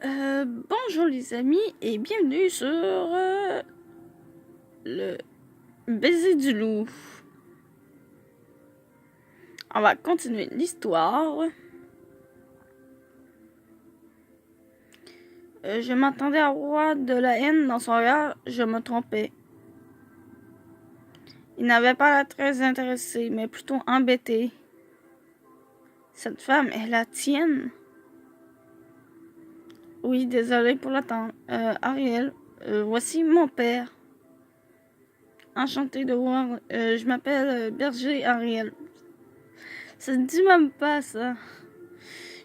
Bonjour les amis et bienvenue sur le baiser du loup. On va continuer l'histoire. Je m'attendais à voir de la haine dans son regard, je me trompais. Il n'avait pas l'air très intéressé, mais plutôt embêté. Cette femme est la tienne? Oui, désolé pour l'attendre. Ariel, voici mon père. Enchanté de voir. Je m'appelle Berger Ariel. Ça ne dit même pas ça.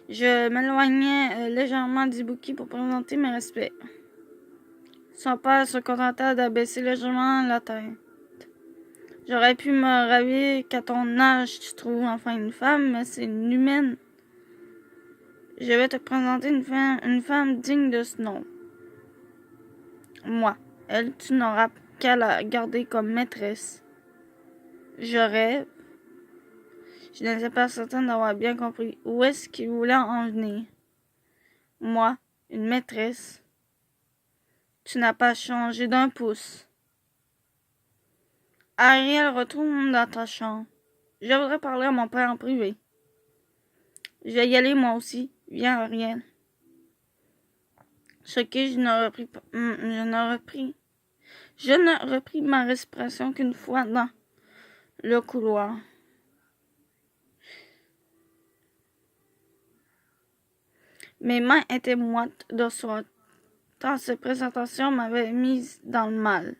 Je m'éloignais légèrement d'Ibuki pour présenter mes respects. Son père se contentait d'abaisser légèrement la tête. J'aurais pu me ravier qu'à ton âge tu trouves enfin une femme, mais c'est une humaine. Je vais te présenter une femme digne de ce nom. Moi, elle, tu n'auras qu'à la garder comme maîtresse. Je rêve. Je n'étais pas certaine d'avoir bien compris où est-ce qu'il voulait en venir. Moi, une maîtresse. Tu n'as pas changé d'un pouce. Ariel, retourne dans ta chambre. Je voudrais parler à mon père en privé. Je vais y aller moi aussi. Viens, Ariel. Choqué, je ne repris ma respiration qu'une fois dans le couloir. Mes mains étaient moites de soie, tant cette présentation m'avait mise dans le mal.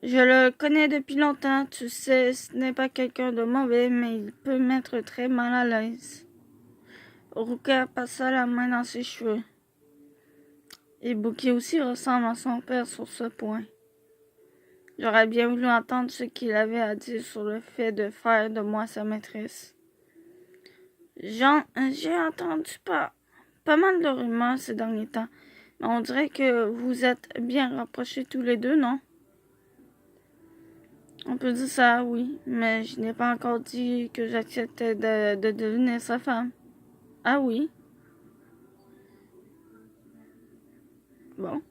Je le connais depuis longtemps, tu sais, ce n'est pas quelqu'un de mauvais, mais il peut m'être très mal à l'aise. Ruka passa la main dans ses cheveux. Ibuki aussi ressemble à son père sur ce point. J'aurais bien voulu entendre ce qu'il avait à dire sur le fait de faire de moi sa maîtresse. J'ai entendu pas mal de rumeurs ces derniers temps, mais on dirait que vous êtes bien rapprochés tous les deux, non? On peut dire ça, oui, mais je n'ai pas encore dit que j'acceptais de devenir sa femme. Ah oui? Bon.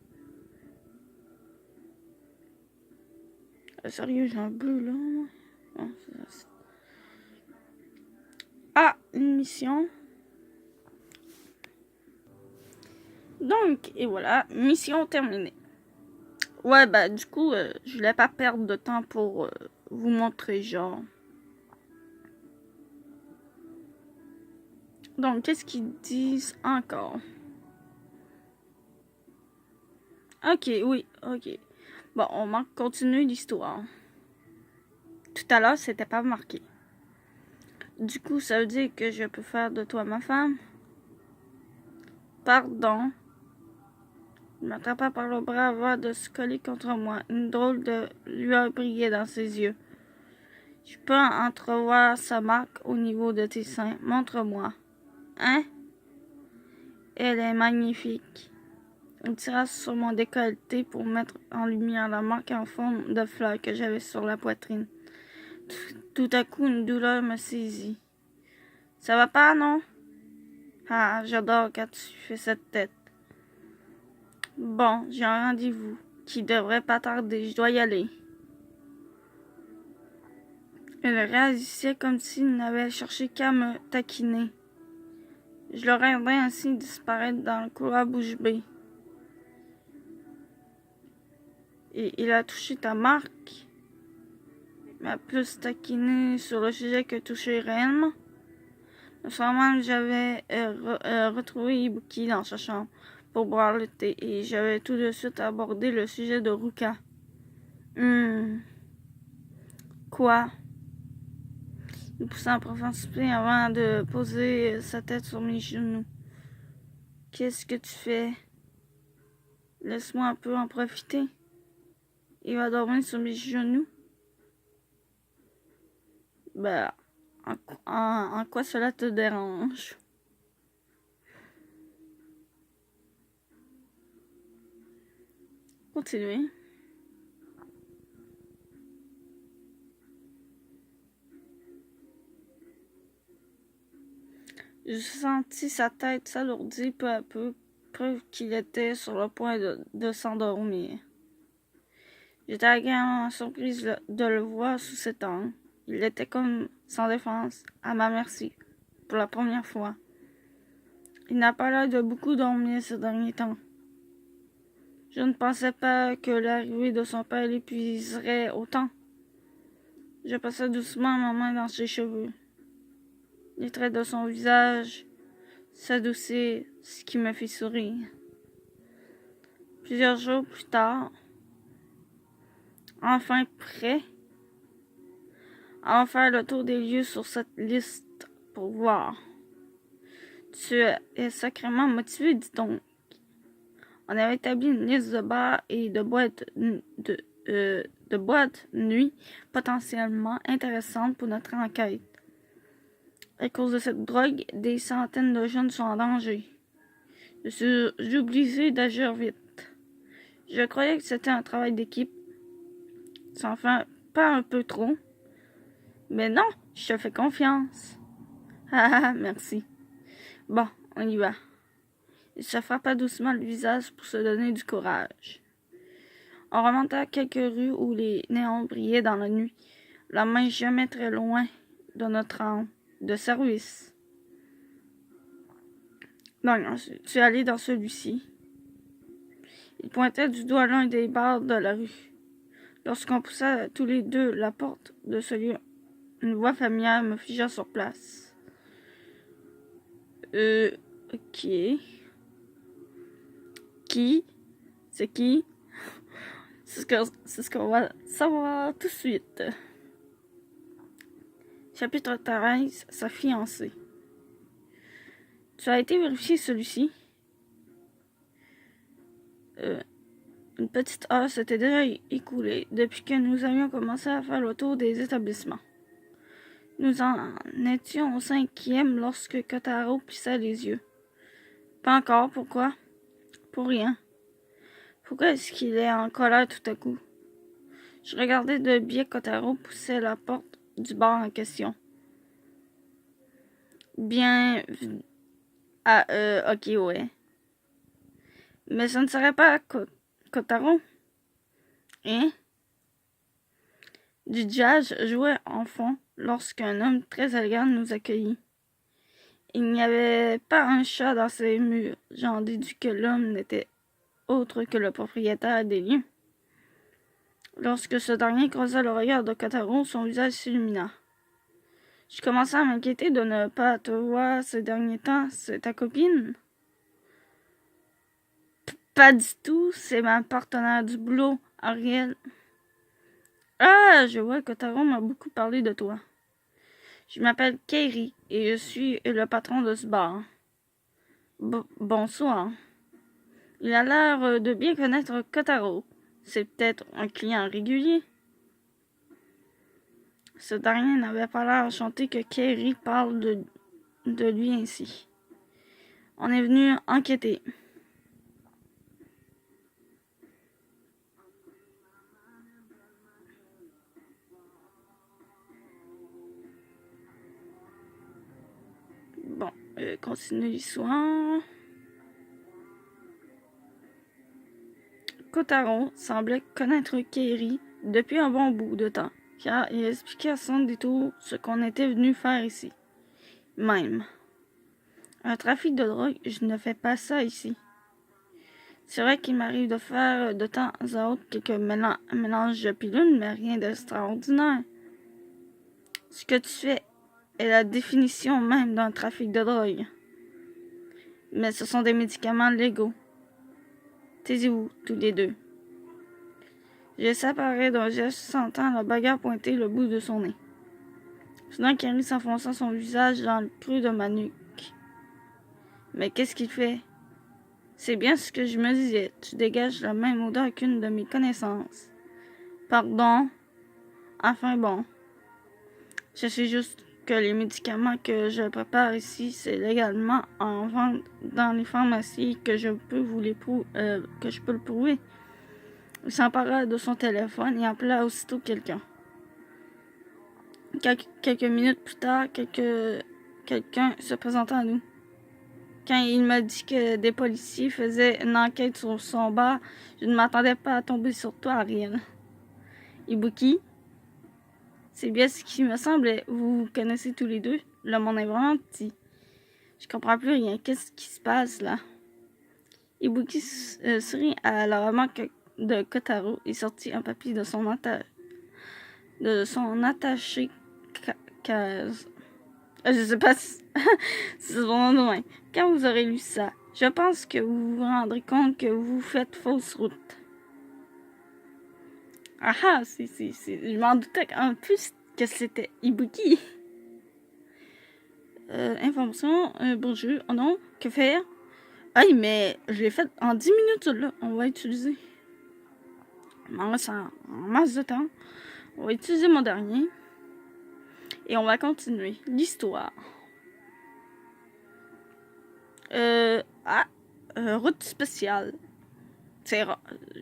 Sérieux, j'ai un bleu là. Bon, ah, une mission. Donc, et voilà, mission terminée. Ouais, bah du coup, je voulais pas perdre de temps pour vous montrer, genre. Donc, qu'est-ce qu'ils disent encore? Ok, oui, ok. Bon, on continue l'histoire. Tout à l'heure, c'était pas marqué. Du coup, ça veut dire que je peux faire de toi ma femme? Pardon. Il m'attrapa par le bras avant de se coller contre moi. Une drôle de lueur brillait dans ses yeux. Je peux entrevoir sa marque au niveau de tes seins. Montre-moi. Hein? Elle est magnifique. Il tira sur mon décolleté pour mettre en lumière la marque en forme de fleur que j'avais sur la poitrine. Tout à coup, une douleur me saisit. Ça va pas, non? Ah, j'adore quand tu fais cette tête. Bon, j'ai un rendez-vous qui devrait pas tarder. Je dois y aller. Elle réagissait comme s'il n'avait cherché qu'à me taquiner. Je le regardais ainsi disparaître dans le couloir bouche bée. Et il a touché ta marque. Il m'a plus taquiné sur le sujet que touché réellement. Le soir même, j'avais retrouvé Ibuki dans sa chambre pour boire le thé et j'avais tout de suite abordé le sujet de Ruka. Quoi? Il poussa un profond soupir avant de poser sa tête sur mes genoux. Qu'est-ce que tu fais? Laisse-moi un peu en profiter. Il va dormir sur mes genoux. Ben, en quoi cela te dérange? Continuez. Je sentis sa tête s'alourdir peu à peu, preuve qu'il était sur le point de s'endormir. J'étais agréablement surprise de le voir sous cet angle. Il était comme sans défense, à ma merci, pour la première fois. Il n'a pas l'air de beaucoup dormir ces derniers temps. Je ne pensais pas que l'arrivée de son père l'épuiserait autant. Je passai doucement ma main dans ses cheveux. Les traits de son visage s'adoucirent, ce qui me fit sourire. Plusieurs jours plus tard, enfin prêt à en faire le tour des lieux sur cette liste pour voir. Tu es sacrément motivé, dit donc. On avait établi une liste de bars et de boîtes nuit potentiellement intéressantes pour notre enquête. À cause de cette drogue, des centaines de jeunes sont en danger. Je suis obligé d'agir vite. Je croyais que c'était un travail d'équipe. Sans faire pas un peu trop. Mais non, je te fais confiance. Ah, merci. Bon, on y va. Il se frappa doucement le visage pour se donner du courage. On remonta quelques rues où les néons brillaient dans la nuit, la main jamais très loin de notre rang de service. Donc, tu es allé dans celui-ci. Il pointait du doigt l'un des bars de la rue. Lorsqu'on poussa tous les deux la porte de ce lieu, une voix familière me figea sur place. Ok. Qui? C'est qui? C'est ce qu'on va savoir tout de suite. Chapitre 13, sa fiancée. Tu as été vérifier celui-ci? Une petite heure s'était déjà écoulée depuis que nous avions commencé à faire le tour des établissements. Nous en étions au 5e lorsque Kotaro plissa les yeux. Pas encore, pourquoi? Pour rien. Pourquoi est-ce qu'il est en colère tout à coup? Je regardais de biais Kotaro poussait la porte du bar en question. Bien... ok, ouais. Mais ce ne serait pas Kotaro? Hein? Du jazz jouait en fond lorsqu'un homme très élégant nous accueillit. Il n'y avait pas un chat dans ses murs. J'en déduis que l'homme n'était autre que le propriétaire des lieux. Lorsque ce dernier croisa le regard de Kotaro, son visage s'illumina. Je commençais à m'inquiéter de ne pas te voir ces derniers temps. C'est ta copine? Pas du tout, c'est ma partenaire du boulot, Ariel. Ah, je vois que Kotaro m'a beaucoup parlé de toi. Je m'appelle Kairi et je suis le patron de ce bar. Bonsoir. Il a l'air de bien connaître Kotaro. C'est peut-être un client régulier. Ce dernier n'avait pas l'air enchanté que Kairi parle de lui ainsi. On est venu enquêter. Bon, continue l'histoire. Kotaro semblait connaître Kairi depuis un bon bout de temps, car il expliquait à son détour ce qu'on était venu faire ici. Même. Un trafic de drogue, je ne fais pas ça ici. C'est vrai qu'il m'arrive de faire de temps à autre quelques mélanges de pilules, mais rien d'extraordinaire. Ce que tu fais est la définition même d'un trafic de drogue. Mais ce sont des médicaments légaux. Taisez-vous, tous les deux. Je séparais d'un geste, sentant la bagarre pointer le bout de son nez. Soudain, Kairi s'enfonça son visage dans le creux de ma nuque. Mais qu'est-ce qu'il fait? C'est bien ce que je me disais. Tu dégages la même odeur qu'une de mes connaissances. Pardon. Enfin bon. Je sais juste que les médicaments que je prépare ici, c'est légalement en vente dans les pharmacies que je peux le prouver. Il s'empara de son téléphone et appela aussitôt quelqu'un. Quelques minutes plus tard, quelqu'un se présentant à nous. Quand il m'a dit que des policiers faisaient une enquête sur son bar, je ne m'attendais pas à tomber sur toi, Ariel. Ibuki, c'est bien ce qui me semblait. Vous vous connaissez tous les deux. Le monde est vraiment petit. Je comprends plus rien. Qu'est-ce qui se passe là? Ibuki sourit à la remarque de Kotaro et sortit un papier de son attaché case. Je sais pas si c'est son nom de main. Quand vous aurez lu ça, je pense que vous vous rendrez compte que vous faites fausse route. Ah ah, je m'en doutais un peu que c'était Ibuki. Information, bonjour, oh non, que faire? Hey, mais je l'ai fait en 10 minutes, là. On va utiliser. On reste en masse de temps. On va utiliser mon dernier. Et on va continuer l'histoire. Route spéciale.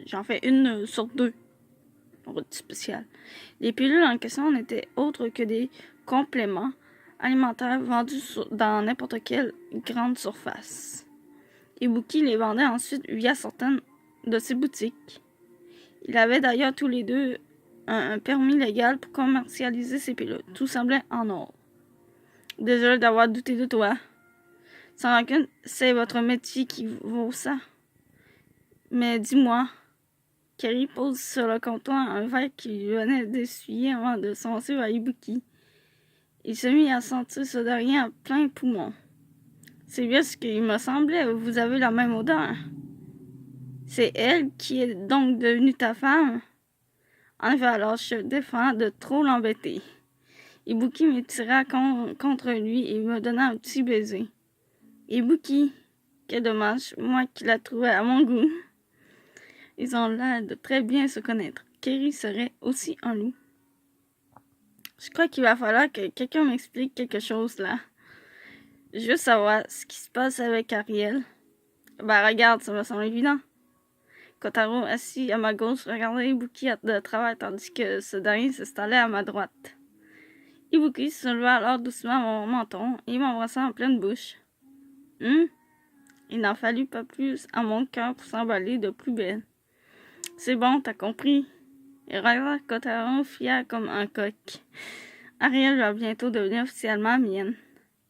J'en fais une sur 2. Route spéciale. Les pilules en question n'étaient autres que des compléments alimentaires vendus dans n'importe quelle grande surface. Ibuki les vendait ensuite via certaines de ses boutiques. Il avait d'ailleurs tous les deux un permis légal pour commercialiser ses pilules. Tout semblait en ordre. Désolé d'avoir douté de toi. Sans rancune, c'est votre métier qui vaut ça. Mais dis-moi, Kerry pose sur le comptoir un verre qu'il venait d'essuyer avant de s'avancer vers Ibuki. Il se mit à sentir ce dernier à plein poumon. C'est bien ce qu'il me semblait, vous avez la même odeur. C'est elle qui est donc devenue ta femme? En effet, alors je défends de trop l'embêter. Ibuki me tira contre lui et me donna un petit baiser. Ibuki, quel dommage, moi qui la trouvais à mon goût. Ils ont l'air de très bien se connaître. Kerry serait aussi un loup. Je crois qu'il va falloir que quelqu'un m'explique quelque chose là. Je veux savoir ce qui se passe avec Ariel. Ben regarde, ça me semble évident. Kotaro, assis à ma gauche, regardait Ibuki de travers tandis que ce dernier s'installait à ma droite. Ibuki se leva alors doucement à mon menton et m'embrassa en pleine bouche. Il n'en fallut pas plus à mon cœur pour s'emballer de plus belle. C'est bon, t'as compris. Il regarda Kotaro fier comme un coq. Ariel va bientôt devenir officiellement mienne.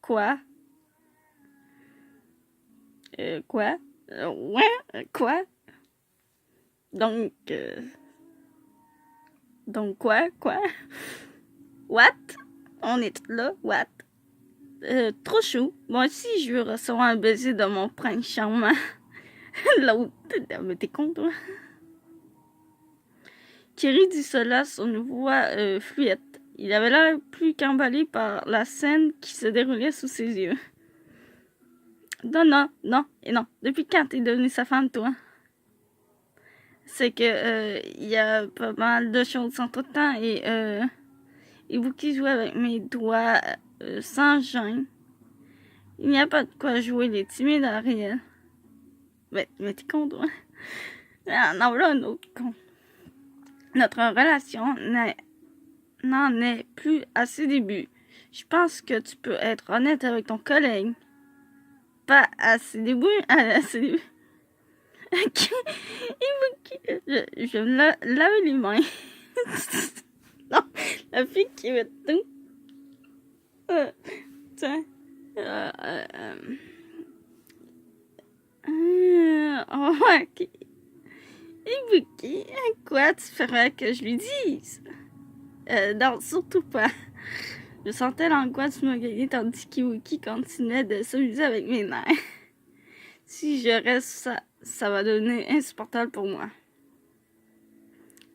Quoi? Quoi? Ouais? Quoi? Donc quoi? What? On est tous là? What? Trop chou. Moi aussi, je veux recevoir un baiser de mon prince charmant. L'autre, mais t'es con, toi? Kerry dit cela sur une voix fluette. Il avait l'air plus qu'emballé par la scène qui se déroulait sous ses yeux. Non. Depuis quand t'es devenue sa femme, toi? C'est que il y a pas mal de choses entre-temps et Ibuki jouait avec mes doigts sans gêne. Il n'y a pas de quoi jouer les timides à Ariel. Mais t'es con, toi? Non, voilà un autre con. Notre relation n'en est plus à ses débuts. Je pense que tu peux être honnête avec ton collègue. Pas à ses débuts, à ses débuts. Je vais me laver les mains. Non, la fille qui veut tout. Tiens. Ok. Ibuki, quoi tu ferais que je lui dise? Non, surtout pas. Je sentais l'angoisse me gagner tandis qu'Ibuki continuait de s'amuser avec mes nerfs. Si je reste, ça va devenir insupportable pour moi.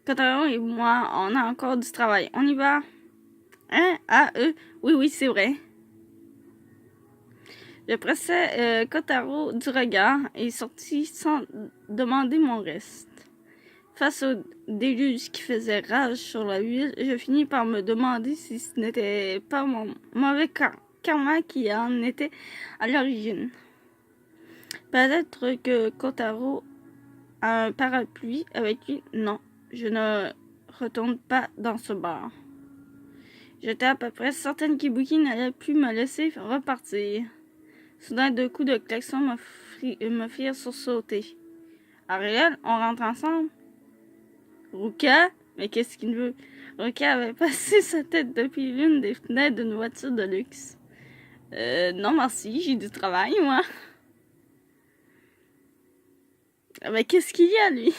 Kotaro et moi, on a encore du travail. On y va? Hein? Oui, c'est vrai. Je pressais Kotaro du regard et sortis sans demander mon reste. Face au déluge qui faisait rage sur la ville, je finis par me demander si ce n'était pas mon mauvais karma qui en était à l'origine. Peut-être que Kotaro a un parapluie avec lui. Non, je ne retourne pas dans ce bar. J'étais à peu près certaine qu'Ibuki n'allait plus me laisser repartir. Soudain, deux coups de klaxon me firent sursauter. Ariel, on rentre ensemble? Ruka? Mais qu'est-ce qu'il veut? Ruka avait passé sa tête depuis l'une des fenêtres d'une voiture de luxe. Non merci, j'ai du travail, moi. Mais qu'est-ce qu'il y a, lui?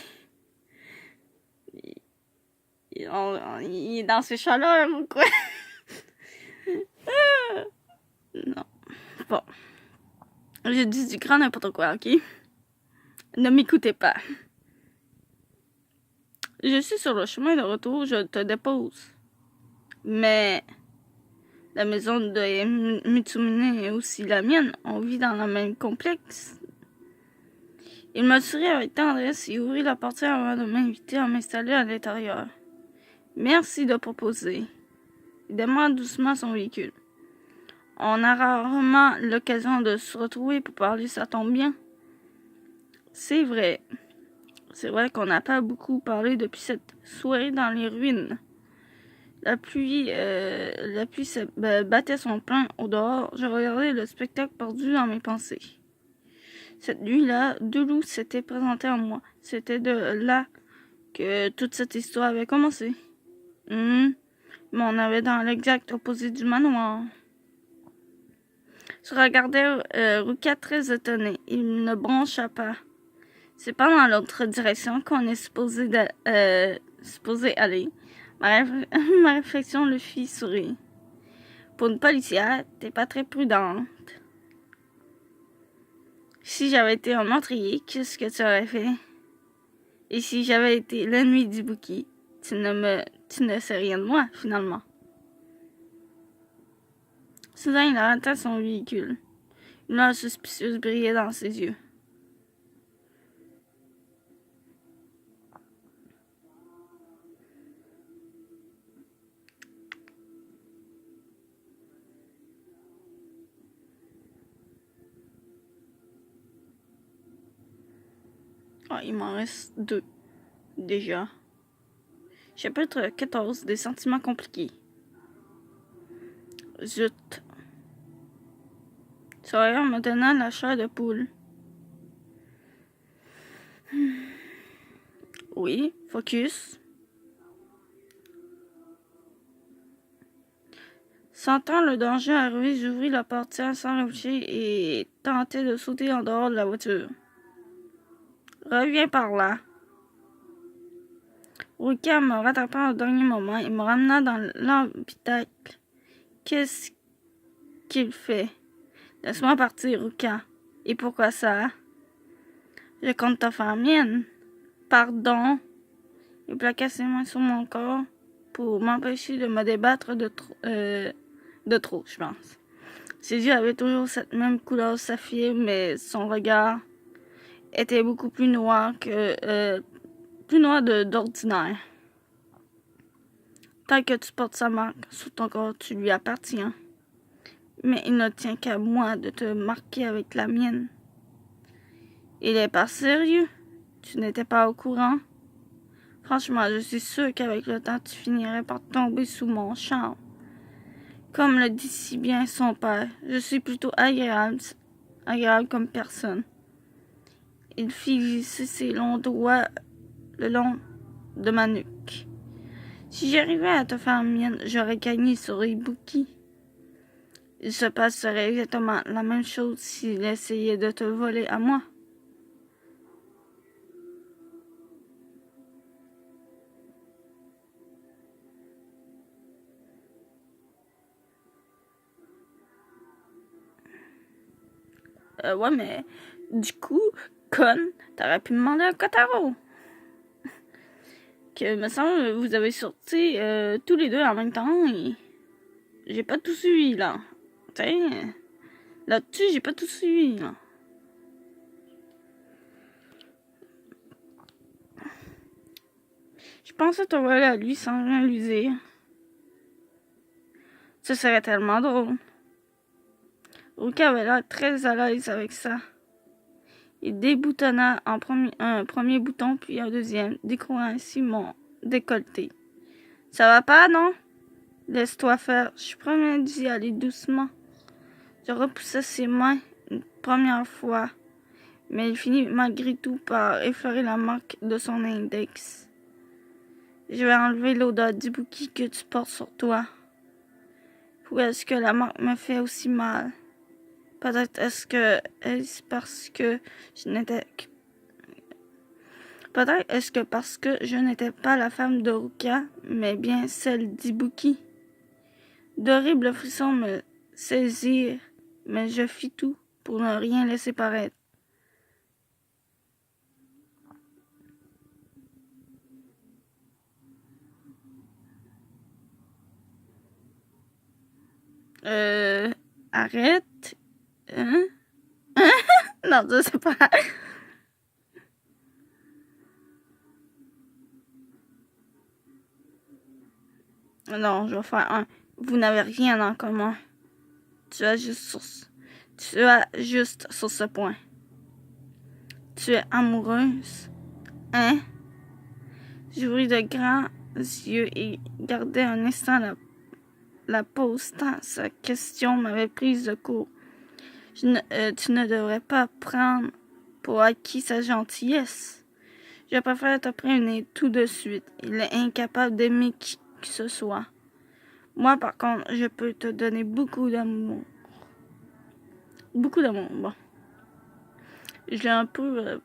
Il est dans ses chaleurs ou quoi? Non. Bon. J'ai dit du grand n'importe quoi, ok? Ne m'écoutez pas. Je suis sur le chemin de retour, je te dépose. Mais la maison de Mitsumine est aussi la mienne. On vit dans le même complexe. Il me sourit avec tendresse et ouvrit la portière avant de m'inviter à m'installer à l'intérieur. Merci de proposer. Il démarre doucement son véhicule. On a rarement l'occasion de se retrouver pour parler, ça tombe bien. C'est vrai. C'est vrai qu'on n'a pas beaucoup parlé depuis cette soirée dans les ruines. La pluie battait son plein au dehors. Je regardais le spectacle perdu dans mes pensées. Cette nuit-là, deux loups s'étaient présentés à moi. C'était de là que toute cette histoire avait commencé. Mais on avait dans l'exact opposé du manoir. Je regardais Ruka très étonné. Il ne broncha pas. C'est pas dans l'autre direction qu'on est supposé aller. Ma réflexion le fit sourire. Pour une policière, t'es pas très prudente. Si j'avais été un meurtrier, qu'est-ce que tu aurais fait? Et si j'avais été l'ennemi d'Ibuki, tu ne sais rien de moi, finalement. Soudain, il arrêta son véhicule. Une lueur suspicieuse brillait dans ses yeux. Ah, il m'en reste 2, déjà. Chapitre 14, des sentiments compliqués. Zut. Ce regard me donna la chair de poule. Oui, focus. Sentant le danger arriver, j'ouvris la portière sans réfléchir et tentai de sauter en dehors de la voiture. Reviens par là. Ruka me rattrapa au dernier moment et me ramena dans l'habitacle. Qu'est-ce qu'il fait? Laisse-moi partir, Ruka. Et pourquoi ça? Je compte te faire mienne. Pardon. Il plaqua ses mains sur mon corps pour m'empêcher de me débattre de trop, je pense. Ses yeux avaient toujours cette même couleur saphir, mais son regard était beaucoup plus noir d'ordinaire. Tant que tu portes sa marque sur ton corps, tu lui appartiens. Mais il ne tient qu'à moi de te marquer avec la mienne. Il est pas sérieux? Tu n'étais pas au courant? Franchement, je suis sûre qu'avec le temps, tu finirais par tomber sous mon charme. Comme le dit si bien son père, je suis plutôt agréable comme personne. Il fit glisser ses longs doigts le long de ma nuque. Si j'arrivais à te faire mienne, j'aurais gagné sur Ibuki. Il se passerait exactement la même chose s'il essayait de te voler à moi. Ouais, mais du coup, conne, t'aurais pu demander à Kotaro. Que me semble vous avez sorti tous les deux en même temps et j'ai pas tout suivi là. T'sais, là-dessus, j'ai pas tout suivi là. Je pensais te voler à lui sans rien lui dire. Ce serait tellement drôle. Ruka avait l'air très à l'aise avec ça. Il déboutonna un premier bouton puis un deuxième, découvrant ainsi mon décolleté. Ça va pas, non? Laisse-toi faire. Je promets d'y aller doucement. Je repoussai ses mains une première fois, mais il finit malgré tout par effleurer la marque de son index. Je vais enlever l'odeur d'Ibuki que tu portes sur toi. Ou est-ce que la marque me fait aussi mal? Peut-être est-ce parce que je n'étais Peut-être est-ce que parce que je n'étais pas la femme d'Oruka, mais bien celle d'Ibuki. D'horribles frissons me saisirent, mais je fis tout pour ne rien laisser paraître. Arrête. Hein? Non, je sais pas. Non, je vais faire un. Vous n'avez rien en commun. Tu as juste sur ce point. Tu es amoureuse. Hein? J'ouvris de grands yeux et gardai un instant la pause tant sa question m'avait prise de court. Tu ne devrais pas prendre pour acquis sa gentillesse. Je préfère te prévenir tout de suite. Il est incapable d'aimer qui que ce soit. Moi, par contre, je peux te donner beaucoup d'amour. Beaucoup d'amour, bon. J'ai un peu...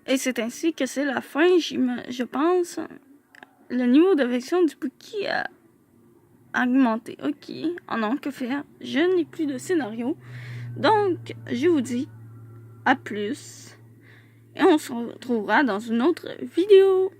Et c'est ainsi que c'est la fin, je pense. Le niveau d'affection d'Ibuki a augmenté. Ok, oh non, que faire? Je n'ai plus de scénario. Donc, je vous dis à plus. Et on se retrouvera dans une autre vidéo.